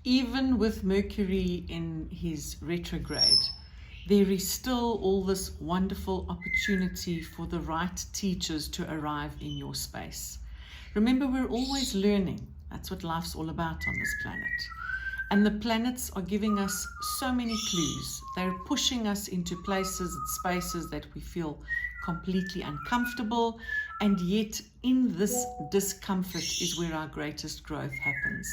even with Mercury in his retrograde, there is still all this wonderful opportunity for the right teachers to arrive in your space. Remember, we're always learning. That's what life's all about on this planet. And the planets are giving us so many clues. They're pushing us into places and spaces that we feel completely uncomfortable. And yet, in this discomfort is where our greatest growth happens.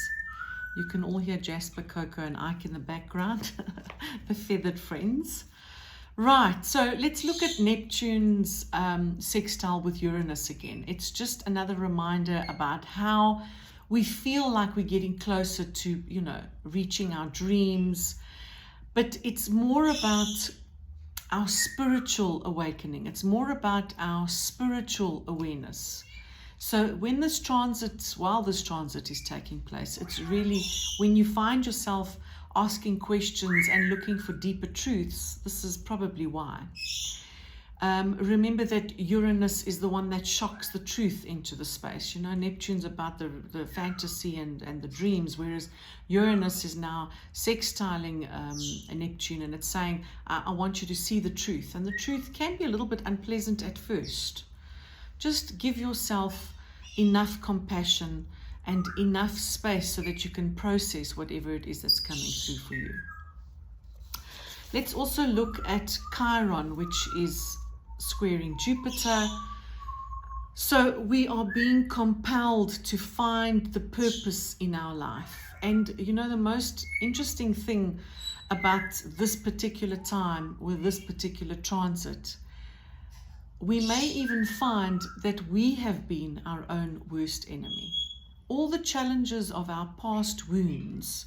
You can all hear Jasper, Coco, and Ike in the background, the feathered friends. Right, so let's look at Neptune's sextile with Uranus again. It's just another reminder about how we feel like we're getting closer to, reaching our dreams. But it's more about our spiritual awakening. It's more about our spiritual awareness. So while this transit is taking place, it's really when you find yourself asking questions and looking for deeper truths, this is probably why. Remember that Uranus is the one that shocks the truth into the space. Neptune's about the fantasy and the dreams, whereas Uranus is now sextiling Neptune, and it's saying, I want you to see the truth. And the truth can be a little bit unpleasant at first. Just give yourself enough compassion and enough space so that you can process whatever it is that's coming through for you. Let's also look at Chiron, which is squaring Jupiter. So we are being compelled to find the purpose in our life. And the most interesting thing about this particular time with this particular transit, we may even find that we have been our own worst enemy. All the challenges of our past wounds,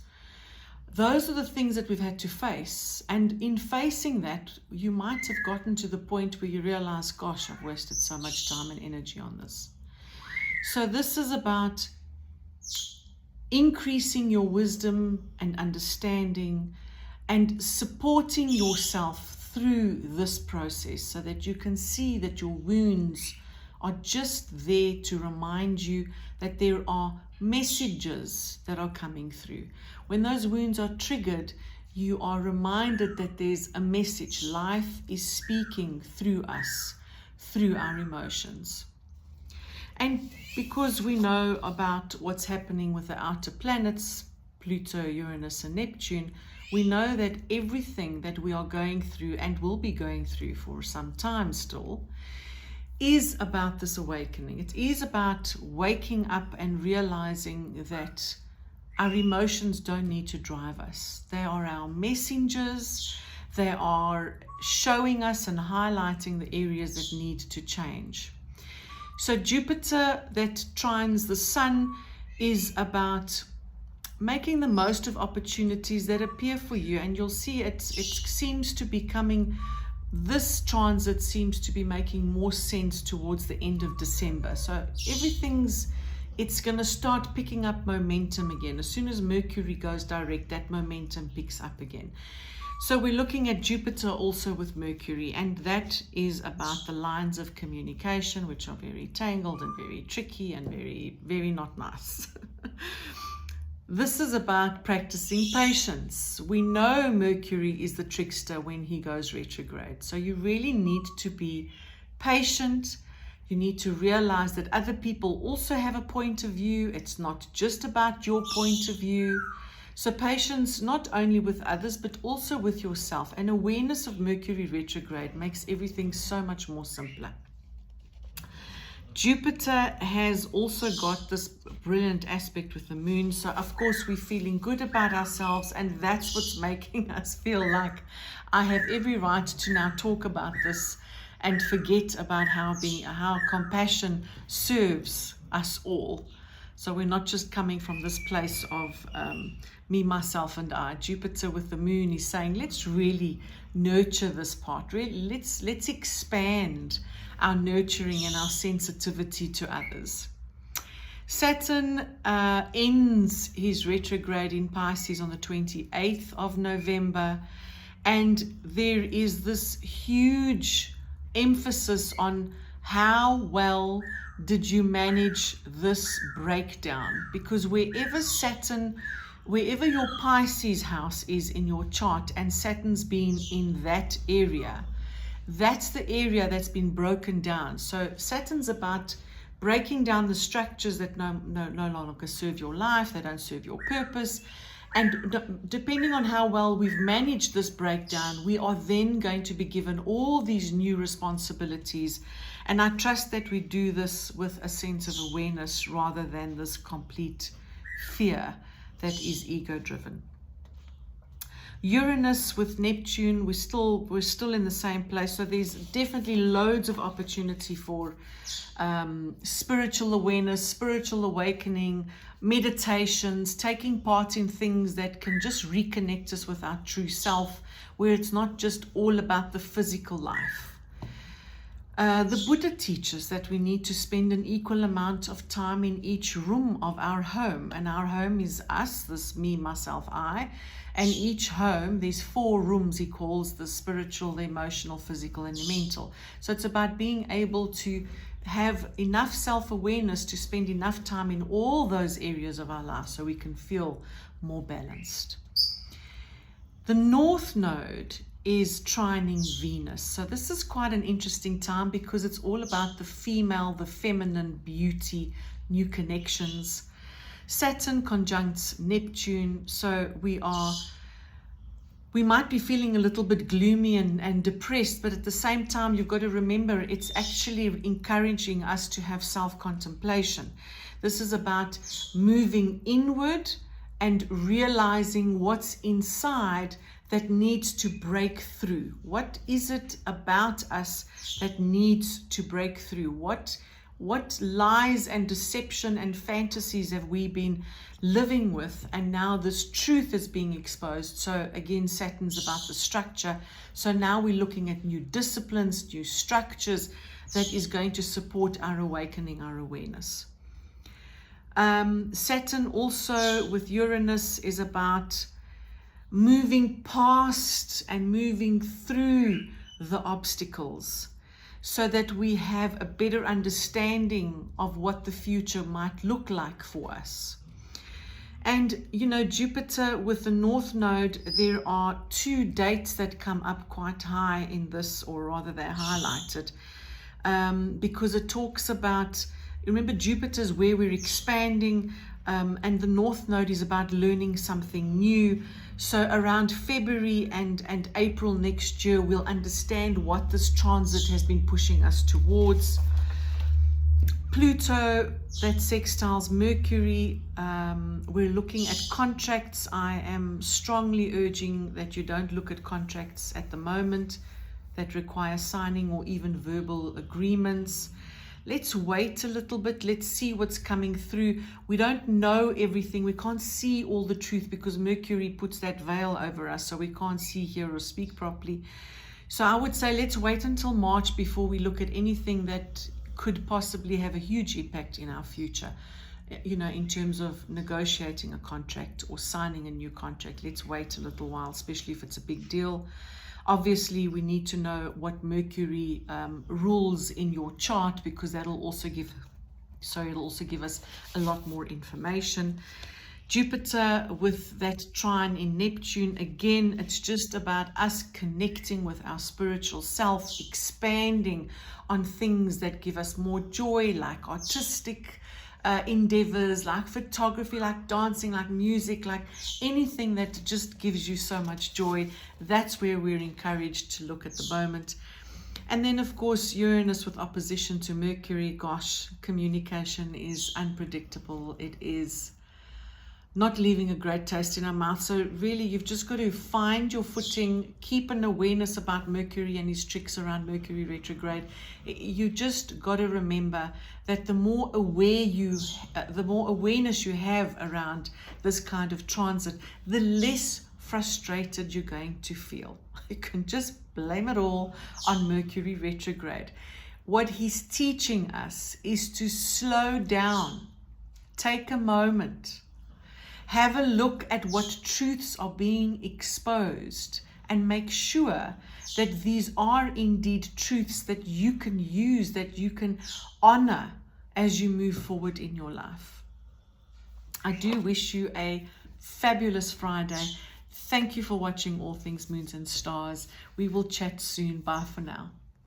those are the things that we've had to face. And in facing that, you might have gotten to the point where you realize, gosh, I've wasted so much time and energy on this. So this is about increasing your wisdom and understanding and supporting yourself through this process so that you can see that your wounds are just there to remind you that there are messages that are coming through. When those wounds are triggered, you are reminded that there's a message. Life is speaking through us, through our emotions. And because we know about what's happening with the outer planets, Pluto, Uranus, and Neptune, we know that everything that we are going through and will be going through for some time still is about this awakening. It is about waking up and realizing that our emotions don't need to drive us. They are our messengers. They are showing us and highlighting the areas that need to change. So Jupiter that trines the Sun is about making the most of opportunities that appear for you, and you'll see it seems to be coming. This transit seems to be making more sense towards the end of December. So it's going to start picking up momentum again. As soon as Mercury goes direct, that momentum picks up again. So we're looking at Jupiter also with Mercury, and that is about the lines of communication, which are very tangled and very tricky and very, very not nice. This is about practicing patience. We know Mercury is the trickster when he goes retrograde. So you really need to be patient. You need to realize that other people also have a point of view. It's not just about your point of view. So patience not only with others, but also with yourself. And awareness of Mercury retrograde makes everything so much more simpler. Jupiter has also got this brilliant aspect with the moon. So of course we're feeling good about ourselves, and that's what's making us feel like I have every right to now talk about this and forget about how compassion serves us all. So we're not just coming from this place of me, myself, and I. Jupiter with the moon is saying, let's really nurture this part. Really, let's expand our nurturing and our sensitivity to others. Saturn ends his retrograde in Pisces on the 28th of November, and there is this huge emphasis on how well did you manage this breakdown, because wherever Saturn wherever your Pisces house is in your chart and Saturn's been in that area, that's the area that's been broken down. So Saturn's about breaking down the structures that no longer serve your life, they don't serve your purpose. And depending on how well we've managed this breakdown, we are then going to be given all these new responsibilities. And I trust that we do this with a sense of awareness rather than this complete fear that is ego-driven. Uranus with Neptune, we're still in the same place. So there's definitely loads of opportunity for spiritual awareness, spiritual awakening, meditations, taking part in things that can just reconnect us with our true self, where it's not just all about the physical life. The Buddha teaches that we need to spend an equal amount of time in each room of our home. And our home is us, this me, myself, I. And each home, there's 4 rooms he calls: the spiritual, the emotional, physical, and the mental. So it's about being able to have enough self-awareness to spend enough time in all those areas of our life so we can feel more balanced. The North Node is trining Venus. So this is quite an interesting time because it's all about the female, the feminine, beauty, new connections. Saturn conjuncts Neptune, so we might be feeling a little bit gloomy and depressed, but at the same time, you've got to remember it's actually encouraging us to have self-contemplation. This is about moving inward and realizing what's inside that needs to break through. What is it about us that needs to break through? What lies and deception and fantasies have we been living with? And now this truth is being exposed. So again, Saturn's about the structure. So now we're looking at new disciplines, new structures that is going to support our awakening, our awareness. Saturn also with Uranus is about moving past and moving through the obstacles, so that we have a better understanding of what the future might look like for us. And, Jupiter with the North Node, there are 2 dates that come up quite high in this, or rather they're highlighted, because it talks about, remember, Jupiter's where we're expanding, and the North Node is about learning something new. So around February and April next year, we'll understand what this transit has been pushing us towards. Pluto, that sextiles Mercury, we're looking at contracts. I am strongly urging that you don't look at contracts at the moment that require signing or even verbal agreements. Let's wait a little bit. Let's see what's coming through. We don't know everything. We can't see all the truth because Mercury puts that veil over us, so we can't see, hear, or speak properly. So I would say let's wait until March before we look at anything that could possibly have a huge impact in our future, in terms of negotiating a contract or signing a new contract. Let's wait a little while, especially if it's a big deal. Obviously, we need to know what Mercury rules in your chart, because it'll also give us a lot more information. Jupiter with that trine in Neptune, again, it's just about us connecting with our spiritual self, expanding on things that give us more joy, like artistic endeavors, like photography, like dancing, like music, like anything that just gives you so much joy. That's where we're encouraged to look at the moment. And then, of course, Uranus with opposition to Mercury. Gosh, communication is unpredictable. It is not leaving a great taste in our mouth. So really, you've just got to find your footing, keep an awareness about Mercury and his tricks around Mercury retrograde. You just got to remember that the more awareness you have around this kind of transit, the less frustrated you're going to feel. You can just blame it all on Mercury retrograde. What he's teaching us is to slow down, take a moment, have a look at what truths are being exposed, and make sure that these are indeed truths that you can use, that you can honor as you move forward in your life. I do wish you a fabulous Friday. Thank you for watching All Things Moons and Stars. We will chat soon. Bye for now.